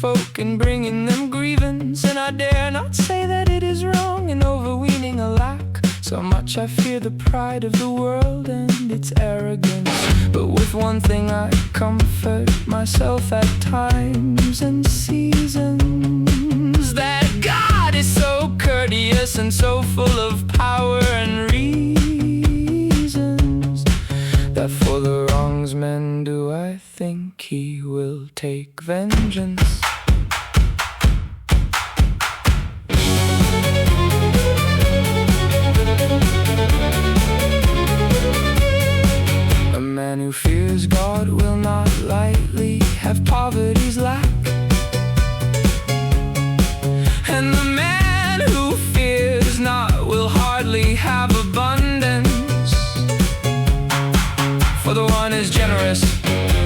folk and bringing them grievance. And I dare not say that it is wrong in overweening a lack. So much I fear the pride of the world and its arrogance. But with one thing I comfort myself at times and seasons, that God is so courteous and so full of power and reasons, that for the wrongs men do I think he will take vengeance. A man who fears God will not lightly have poverty's lack. And the man who fears not will hardly have abundance. For the one is generous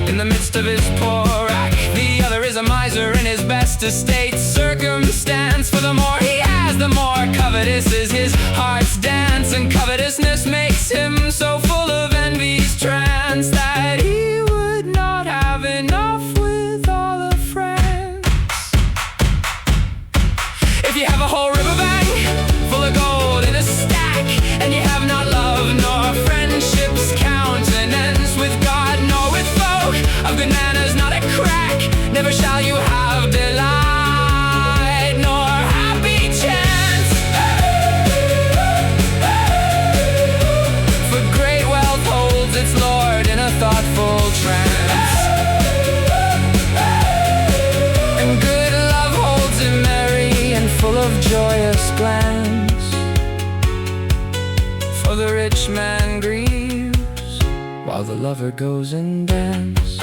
in the midst of his poor rack, the other is a miser in his best estate circumstance. For the more he has, the more covetous is his heart's dance. And covetousness makes him so full of envy's trance, that he would not have enough with all the friends. If you have a whole riverbank full of gold in a stack, and you have not love nor friendship's countenance, with God nor with folk of good manners not a crack, never shall you have delight nor happy chance. For great wealth holds its lord in a thoughtful trance, and good love holds him merry and full of joyous glance. For the rich man grieves while the lover goes and dance.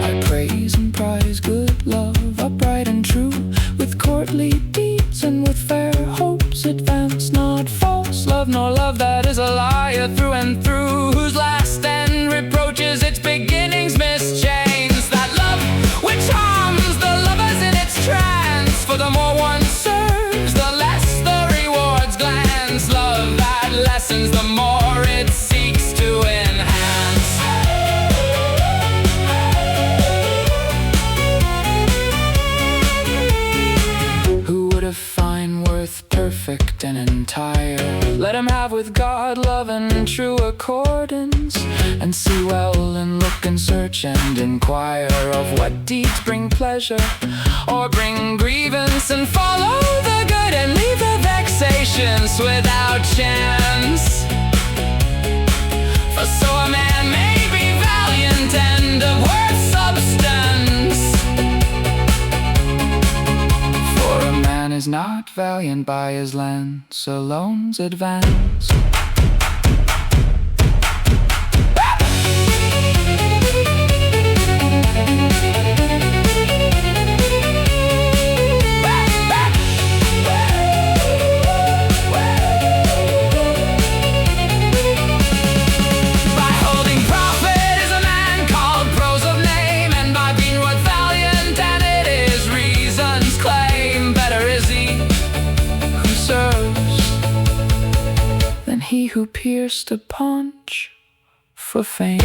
I praise and prize good love, upright and true, with courtly deeds and with fair hopes advance, not false love nor love that is a liar through and through, whose last end reproaches its beginnings mischance. That love which harms the lovers in its trance, for the more one serves, the less the rewards glance. Love that lessens, the more it seeks to enhance. Who would have find worth perfect and entire? Let him have with God love and true accordance, and see well and look and search and inquire of what deeds bring pleasure or bring grievance, and follow the good and leave the vexations without chance. For so a man may be valiant and of worth substance, for a man is not valiant by his lance alone's advance. He who pierced a paunch for fame.